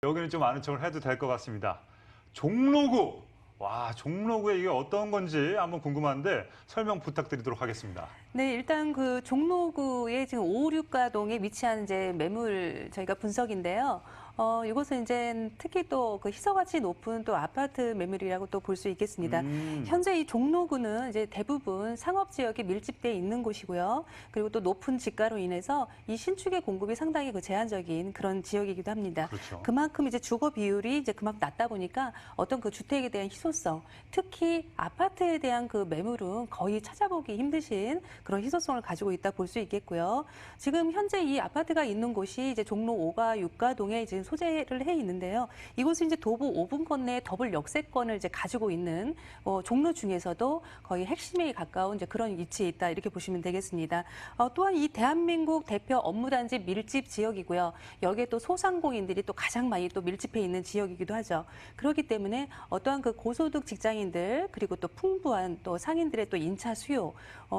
여기는 좀 아는 척을 해도 될 것 같습니다. 종로구. 와, 종로구에 이게 어떤 건지 한번 궁금한데 설명 부탁드리도록 하겠습니다. 네, 일단 그 종로구의 지금 5, 6가동에 위치한 이제 매물 저희가 분석인데요. 이것은 이제 특히 또 그 희소 가치 높은 또 아파트 매물이라고 또 볼 수 있겠습니다. 현재 이 종로구는 이제 대부분 상업 지역이 밀집돼 있는 곳이고요. 그리고 또 높은 지가로 인해서 이 신축의 공급이 상당히 그 제한적인 그런 지역이기도 합니다. 그렇죠. 그만큼 이제 주거 비율이 이제 그만큼 낮다 보니까 어떤 그 주택에 대한 희소성, 특히 아파트에 대한 그 매물은 거의 찾아보기 힘드신 그런 희소성을 가지고 있다 볼 수 있겠고요. 지금 현재 이 아파트가 있는 곳이 이제 종로 5가 6가동에 지금 소재를 해 있는데요. 이곳은 이제 도보 5분권 내에 더블 역세권을 이제 가지고 있는 종로 중에서도 거의 핵심에 가까운 이제 그런 위치에 있다 이렇게 보시면 되겠습니다. 또한 이 대한민국 대표 업무단지 밀집 지역이고요. 여기에 또 소상공인들이 또 가장 많이 또 밀집해 있는 지역이기도 하죠. 그렇기 때문에 어떠한 그 고소득 직장인들 그리고 또 풍부한 또 상인들의 또 임차 수요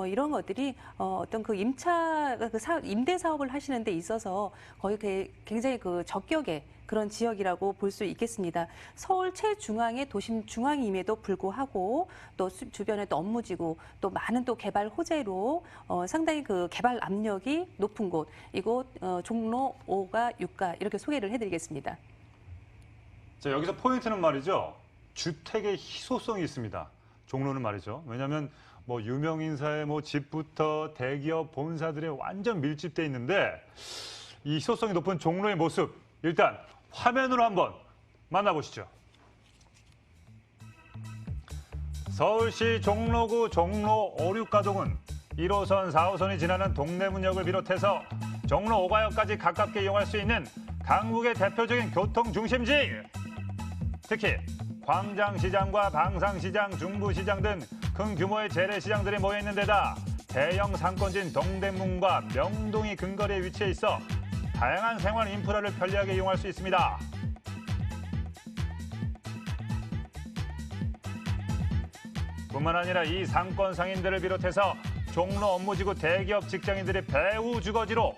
이런 것들이 어떤 그 임대 사업을 하시는 데 있어서 거의 굉장히 그 적격의 그런 지역이라고 볼 수 있겠습니다. 서울 최중앙의 도심 중앙임에도 불구하고 또 주변에 또 업무지구 또 많은 또 개발 호재로 상당히 그 개발 압력이 높은 곳 이곳 종로 5가 6가 이렇게 소개를 해드리겠습니다. 자, 여기서 포인트는 말이죠. 주택의 희소성이 있습니다. 종로는 말이죠. 왜냐하면 뭐 유명 인사의 뭐 집부터 대기업 본사들이 완전 밀집돼 있는데 이 희소성이 높은 종로의 모습 일단 화면으로 한번 만나보시죠. 서울시 종로구 종로 5, 6가동은 1호선, 4호선이 지나는 동대문역을 비롯해서 종로 5가역까지 가깝게 이용할 수 있는 강북의 대표적인 교통 중심지. 특히 광장시장과 방상시장, 중부시장 등 큰 규모의 재래시장들이 모여있는 데다 대형 상권지인 동대문과 명동이 근거리에 위치해 있어 다양한 생활 인프라를 편리하게 이용할 수 있습니다. 뿐만 아니라 이 상권 상인들을 비롯해서 종로 업무지구 대기업 직장인들의 배후 주거지로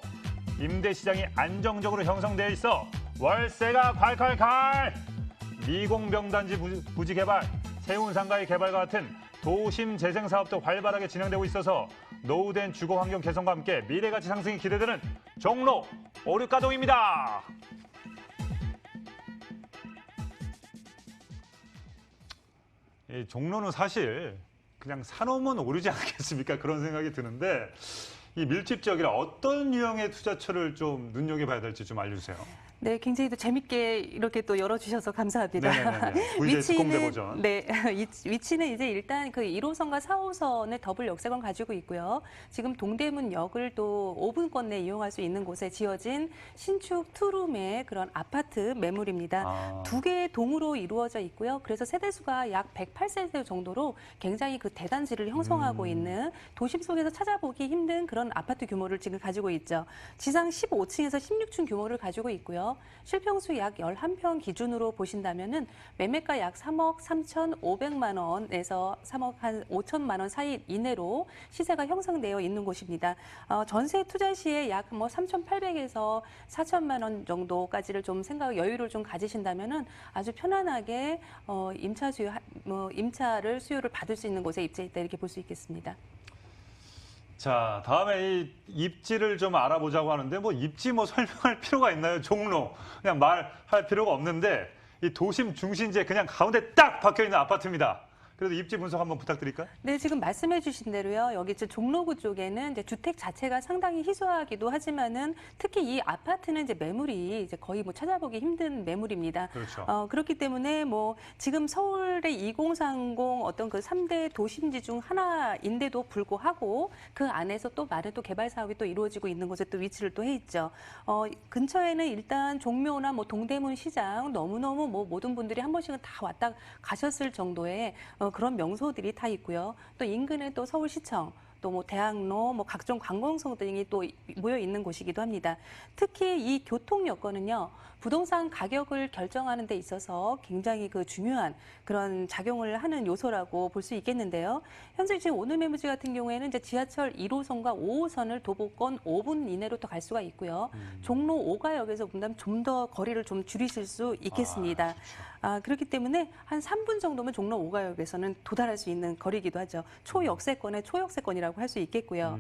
임대시장이 안정적으로 형성되어 있어 월세가 콸콸콸! 미공병단지 부지 개발, 세운상가의 개발과 같은 도심 재생 사업도 활발하게 진행되고 있어서 노후된 주거 환경 개선과 함께 미래 가치 상승이 기대되는 종로 5, 6가동입니다. 이 종로는 사실 그냥 사놓으면 오르지 않겠습니까? 그런 생각이 드는데 이 밀집 지역이라 어떤 유형의 투자처를 좀 눈여겨봐야 될지 좀 알려주세요. 네, 굉장히 또 재밌게 이렇게 또 열어주셔서 감사합니다. 네네네. VJ 특공대 버전. 네, 위치는 이제 일단 그 1호선과 4호선의 더블 역세권 가지고 있고요. 지금 동대문역을 또 5분권 내에 이용할 수 있는 곳에 지어진 신축 투룸의 그런 아파트 매물입니다. 두 개의 동으로 이루어져 있고요. 그래서 세대수가 약 108세대 정도로 굉장히 그 대단지를 형성하고 있는 도심 속에서 찾아보기 힘든 그런 아파트 규모를 지금 가지고 있죠. 지상 15층에서 16층 규모를 가지고 있고요. 실평수 약 11평 기준으로 보신다면은 매매가 약 3억 3,500만 원에서 3억 한 5천만 원 사이 이내로 시세가 형성되어 있는 곳입니다. 전세 투자 시에 약 뭐 3,800에서 4천만 원 정도까지를 좀 여유를 좀 가지신다면은 아주 편안하게 임차를 수요를 받을 수 있는 곳에 입지해 있다 이렇게 볼 수 있겠습니다. 자, 다음에 이 입지를 좀 알아보자고 하는데 뭐 입지 뭐 설명할 필요가 있나요? 종로. 그냥 말할 필요가 없는데 이 도심 중심지에 그냥 가운데 딱 박혀 있는 아파트입니다. 그래도 입지 분석 한번 부탁드릴까요? 네, 지금 말씀해 주신 대로요. 여기 이제 종로구 쪽에는 이제 주택 자체가 상당히 희소하기도 하지만은 특히 이 아파트는 이제 매물이 이제 거의 뭐 찾아보기 힘든 매물입니다. 그렇죠. 그렇기 때문에 뭐 지금 서울의 2030 어떤 그 3대 도심지 중 하나인데도 불구하고 그 안에서 또 많은 또 개발 사업이 또 이루어지고 있는 곳에 또 위치를 또 해 있죠. 근처에는 일단 종묘나 뭐 동대문 시장 너무너무 뭐 모든 분들이 한 번씩은 다 왔다 가셨을 정도의 그런 명소들이 다 있고요. 또 인근에 또 서울시청, 또 뭐 대학로, 뭐 각종 관공서 등이 또 모여 있는 곳이기도 합니다. 특히 이 교통 여건은요, 부동산 가격을 결정하는 데 있어서 굉장히 그 중요한 그런 작용을 하는 요소라고 볼 수 있겠는데요. 현재 지금 오늘매무지 같은 경우에는 이제 지하철 1호선과 5호선을 도보권 5분 이내로 또 갈 수가 있고요. 종로 5가역에서 본다면 좀 더 거리를 좀 줄이실 수 있겠습니다. 그렇기 때문에 한 3분 정도면 종로 5가역에서는 도달할 수 있는 거리이기도 하죠. 초역세권의 초역세권이라고 할 수 있겠고요.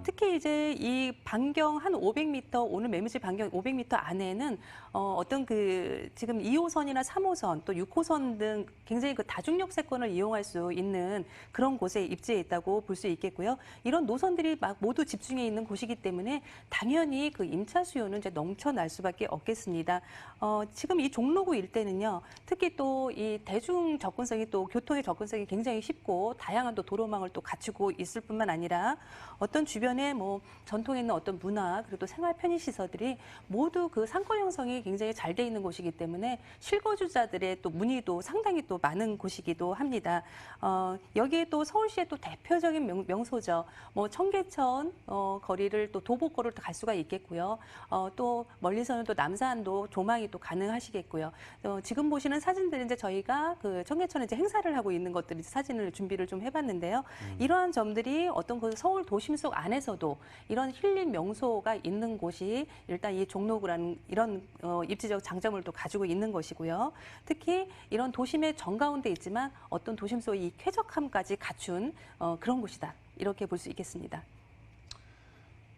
특히 이제 이 반경 한 500m, 오늘 매무지 반경 500m 안에는 어떤 그 지금 2호선이나 3호선 또 6호선 등 굉장히 그 다중역세권을 이용할 수 있는 그런 곳에 입지해 있다고 볼 수 있겠고요. 이런 노선들이 막 모두 집중해 있는 곳이기 때문에 당연히 그 임차 수요는 이제 넘쳐날 수밖에 없겠습니다. 지금 이 종로구 일대는요, 특히 또 이 대중 접근성이 또 교통의 접근성이 굉장히 쉽고 다양한 또 도로망을 또 갖추고 있을 뿐만 아니라 어떤 주변에 뭐 전통에 있는 어떤 문화 그리고 또 생활 편의 시설들이 모두 그 상권 형성이 굉장히 잘 돼 있는 곳이기 때문에 실거주자들의 또 문의도 상당히 또 많은 곳이기도 합니다. 여기에 또 서울시의 또 대표적인 명소죠. 뭐 청계천 거리를 또 도보거리를 갈 수가 있겠고요. 또 멀리서는 또 남산도 조망이 또 가능하시겠고요. 지금 보시는 사진들은 이제 저희가 그 청계천에 이제 행사를 하고 있는 것들 이제 사진을 준비를 좀 해봤는데요. 이러한 점들이 어떤 그 서울 도심 속 안에서도 이런 힐링 명소가 있는 곳이 일단 이 종로구라는 이런 입지적 장점을 또 가지고 있는 것이고요. 특히 이런 도심의 정가운데 있지만 어떤 도심 속의 이 쾌적함까지 갖춘 그런 곳이다. 이렇게 볼 수 있겠습니다.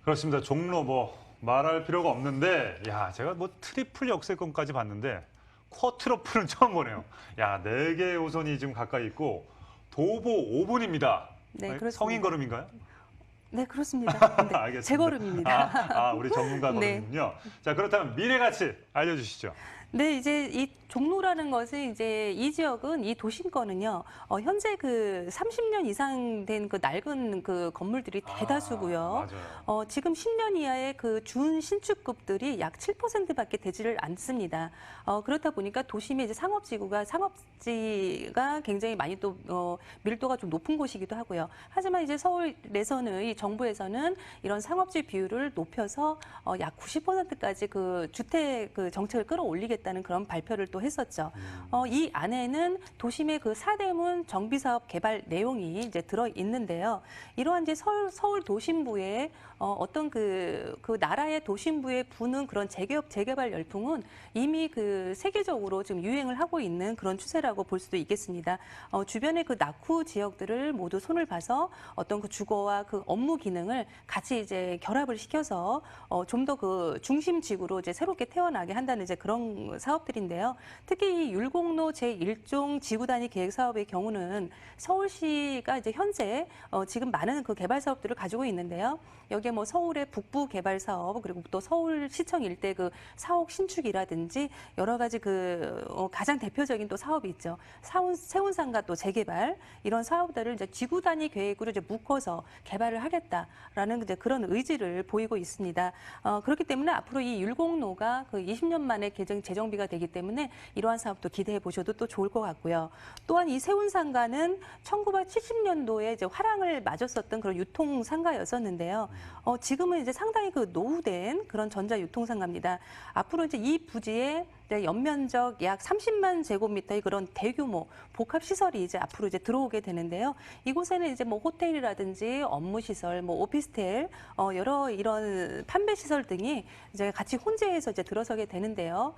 그렇습니다. 종로 뭐 말할 필요가 없는데, 야, 제가 뭐 트리플 역세권까지 봤는데 쿼트러플은 처음 보네요. 야, 4개의 호선이 지금 가까이 있고 도보 5분입니다. 네, 그렇습니다. 성인 걸음인가요? 네, 그렇습니다. 네, 알겠습니다. 제 걸음입니다. 우리 전문가 네. 걸음이군요. 자, 그렇다면 미래 가치 알려주시죠. 네, 이제 이 종로라는 것은 이제 이 지역은 이 도심권은요, 현재 그 30년 이상 된 그 낡은 그 건물들이 대다수고요. 맞아요. 지금 10년 이하의 그 준신축급들이 약 7%밖에 되지를 않습니다. 그렇다 보니까 도심의 이제 상업지가 굉장히 많이 또 밀도가 좀 높은 곳이기도 하고요. 하지만 이제 서울에서는 이 정부에서는 이런 상업지 비율을 높여서 약 90%까지 그 주택 그 정책을 끌어올리겠다는 그런 발표를 또 했었죠. 이 안에는 도심의 그 사대문 정비사업 개발 내용이 이제 들어 있는데요. 이러한 이제 서울 도심부의 어떤 그 나라의 도심부에 부는 그런 재개발 열풍은 이미 그 세계적으로 지금 유행을 하고 있는 그런 추세라고 볼 수도 있겠습니다. 주변의 그 낙후 지역들을 모두 손을 봐서 어떤 그 주거와 그 업무 기능을 같이 이제 결합을 시켜서 좀 더 그 중심지구로 이제 새롭게 태어나게 한다는 이제 그런 사업들인데요. 특히 이 율곡로 제1종 지구 단위 계획 사업의 경우는 서울시가 이제 현재 지금 많은 그 개발 사업들을 가지고 있는데요. 여기에 뭐 서울의 북부 개발 사업 그리고 또 서울시청 일대 그 사옥 신축이라든지 여러 가지 그 가장 대표적인 또 사업이 있죠. 세운상가 또 재개발 이런 사업들을 이제 지구 단위 계획으로 이제 묶어서 개발을 하겠다라는 이제 그런 의지를 보이고 있습니다. 그렇기 때문에 앞으로 이 율곡로가 그 20년 만에 재정비가 되기 때문에 이러한 사업도 기대해 보셔도 또 좋을 것 같고요. 또한 이 세운상가는 1970년도에 이제 화랑을 맞았었던 그런 유통상가였었는데요. 지금은 이제 상당히 그 노후된 그런 전자유통상가입니다. 앞으로 이제 이 부지에 연면적 약 30만 제곱미터의 그런 대규모 복합 시설이 이제 앞으로 이제 들어오게 되는데요. 이곳에는 이제 뭐 호텔이라든지 업무 시설, 뭐 오피스텔, 여러 이런 판매 시설 등이 이제 같이 혼재해서 이제 들어서게 되는데요.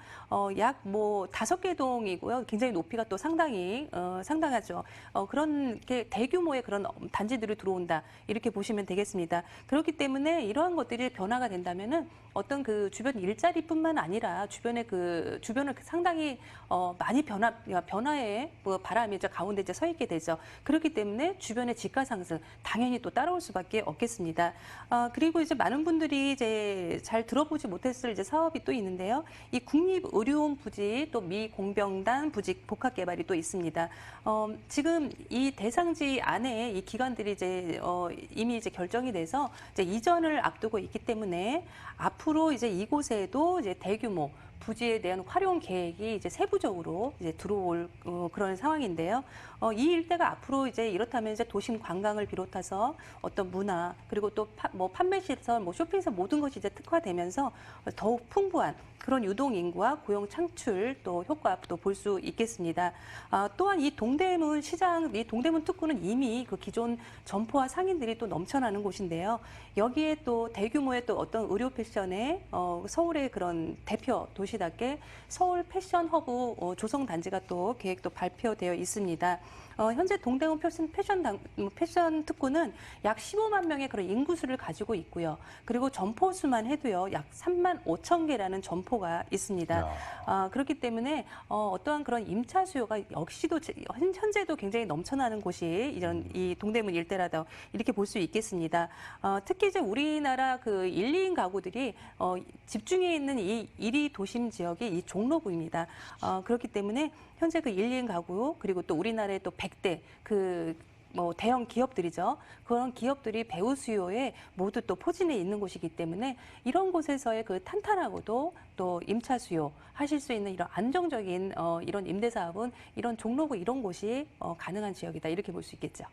약 뭐 5개 동이고요. 굉장히 높이가 또 상당히 상당하죠. 그런 게 대규모의 그런 단지들이 들어온다 이렇게 보시면 되겠습니다. 그렇기 때문에 이러한 것들이 변화가 된다면은 어떤 그 주변 일자리뿐만 아니라 주변의 그 주변을 상당히 많이 변화의 뭐 바람이 이제 가운데 이제 서 있게 되죠. 그렇기 때문에 주변의 지가 상승 당연히 또 따라올 수밖에 없겠습니다. 그리고 이제 많은 분들이 이제 잘 들어보지 못했을 이제 사업이 또 있는데요. 이 국립의료원 부지 또 미공병단 부지 복합 개발이 또 있습니다. 지금 이 대상지 안에 이 기관들이 이제 이미 이제 결정이 돼서 이제 이전을 앞두고 있기 때문에 앞으로 이제 이곳에도 이제 대규모 부지에 대한 활용 계획이 이제 세부적으로 이제 들어올 그런 상황인데요. 이 일대가 앞으로 이제 이렇다면 이제 도심 관광을 비롯해서 어떤 문화 그리고 또 뭐 판매 시설, 뭐 쇼핑센터 모든 것이 이제 특화되면서 더욱 풍부한 그런 유동 인구와 고용 창출 또 효과도 볼 수 있겠습니다. 또한 이 동대문 시장, 이 동대문 특구는 이미 그 기존 점포와 상인들이 또 넘쳐나는 곳인데요. 여기에 또 대규모의 또 어떤 의료 패션의 서울의 그런 대표 도시답게 서울 패션 허브 조성 단지가 또 계획도 발표되어 있습니다. 현재 동대문 패션 특구는 약 15만 명의 그런 인구수를 가지고 있고요. 그리고 점포 수만 해도요, 약 3만 5천 개라는 점포가 있습니다. 그렇기 때문에 어떠한 그런 임차 수요가 역시도 현재도 굉장히 넘쳐나는 곳이 이런 이 동대문 일대라다 이렇게 볼 수 있겠습니다. 특히 이제 우리나라 그 1, 2인 가구들이 집중해 있는 이 1위 도심 지역이 이 종로구입니다. 그렇기 때문에 현재 그 1, 2인 가구 그리고 또 우리나라의 또 100대 뭐 대형 기업들이죠. 그런 기업들이 배우 수요에 모두 또 포진해 있는 곳이기 때문에 이런 곳에서의 그 탄탄하고도 또 임차 수요 하실 수 있는 이런 안정적인 이런 임대 사업은 이런 종로구 이런 곳이 가능한 지역이다 이렇게 볼 수 있겠죠.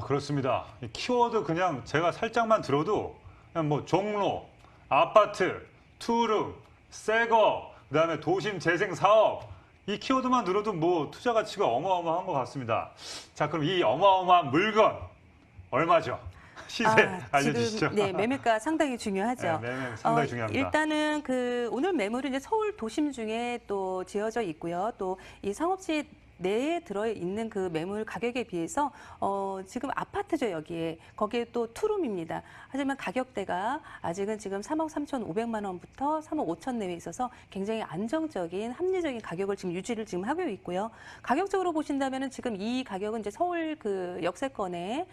그렇습니다. 이 키워드 그냥 제가 살짝만 들어도 그냥 뭐 종로, 아파트, 투룸, 새거, 그다음에 도심 재생 사업 이 키워드만 들어도 뭐 투자 가치가 어마어마한 것 같습니다. 자, 그럼 이 어마어마한 물건 얼마죠? 시세 알려주시죠. 지금, 네, 매매가 상당히 중요하죠. 네, 매매 상당히 중요합니다. 일단은 그 오늘 매물은 이제 서울 도심 중에 또 지어져 있고요. 또 이 상업지 내에 들어 있는 그 매물 가격에 비해서 지금 아파트죠 여기에 거기에 또 투룸입니다. 하지만 가격대가 아직은 지금 3억 3,500만 원부터 3억 5천 내외에 있어서 굉장히 안정적인 합리적인 가격을 지금 유지를 지금 하고 있고요. 가격적으로 보신다면은 지금 이 가격은 이제 서울 그 역세권의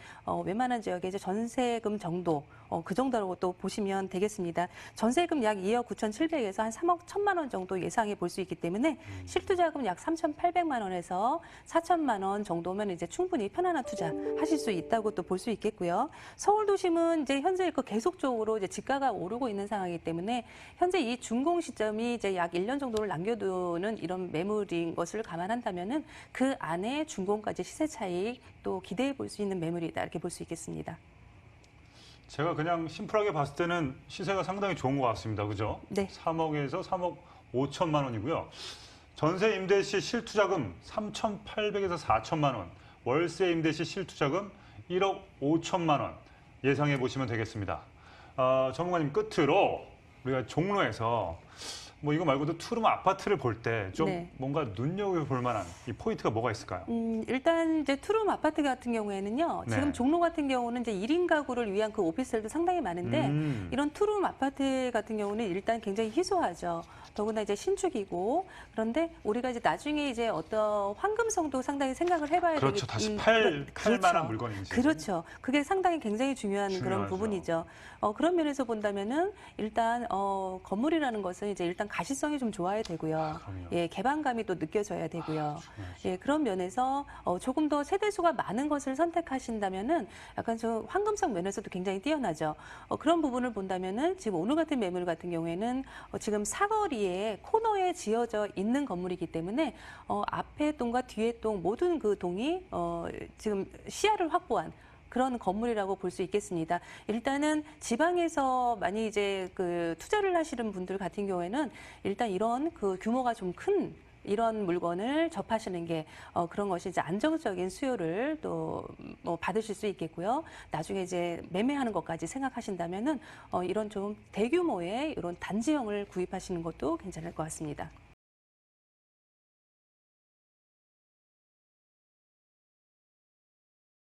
웬만한 지역에 이제 전세금 정도 그 정도라고 또 보시면 되겠습니다. 전세금 약 2억 9,700에서 한 3억 1천만 원 정도 예상해 볼 수 있기 때문에 실투자금 약 3,800만 원에서 4천만 원 정도면 이제 충분히 편안한 투자 하실 수 있다고 또 볼 수 있겠고요. 서울 도심은 이제 현재 그 계속적으로 이제 지가가 오르고 있는 상황이기 때문에 현재 이 준공 시점이 이제 약 1년 정도를 남겨두는 이런 매물인 것을 감안한다면은 그 안에 준공까지 시세 차익 또 기대해 볼 수 있는 매물이다 이렇게 볼 수 있겠습니다. 제가 그냥 심플하게 봤을 때는 시세가 상당히 좋은 것 같습니다. 그죠? 네. 3억에서 3억 5천만 원이고요. 전세 임대 시 실투자금 3,800에서 4천만 원, 월세 임대 시 실투자금 1억 5천만 원 예상해 보시면 되겠습니다. 전문가님 끝으로 우리가 종로에서 뭐 이거 말고도 투룸 아파트를 볼 때 좀 네. 뭔가 눈여겨볼 만한 이 포인트가 뭐가 있을까요? 일단 이제 투룸 아파트 같은 경우에는요. 네. 지금 종로 같은 경우는 이제 1인 가구를 위한 그 오피스텔도 상당히 많은데 이런 투룸 아파트 같은 경우는 일단 굉장히 희소하죠. 더구나 이제 신축이고 그런데 우리가 이제 나중에 이제 어떤 황금성도 상당히 생각을 해봐야 그렇죠. 되겠 다시 팔 만한 물건인지. 그렇죠. 그게 상당히 굉장히 중요한 그런 중요하죠. 부분이죠. 그런 면에서 본다면은 일단 건물이라는 것은 이제 일단 가시성이 좀 좋아야 되고요. 그럼요. 예, 개방감이 또 느껴져야 되고요. 중요하죠. 예, 그런 면에서 조금 더 세대수가 많은 것을 선택하신다면은 약간 좀 황금성 면에서도 굉장히 뛰어나죠. 그런 부분을 본다면은 지금 오늘 같은 매물 같은 경우에는 지금 사거리에 코너에 지어져 있는 건물이기 때문에 앞에 동과 뒤에 동 모든 그 동이 지금 시야를 확보한 그런 건물이라고 볼 수 있겠습니다. 일단은 지방에서 많이 이제 그 투자를 하시는 분들 같은 경우에는 일단 이런 그 규모가 좀 큰 이런 물건을 접하시는 게 그런 것이 이제 안정적인 수요를 또 뭐 받으실 수 있겠고요. 나중에 이제 매매하는 것까지 생각하신다면은 이런 좀 대규모의 이런 단지형을 구입하시는 것도 괜찮을 것 같습니다.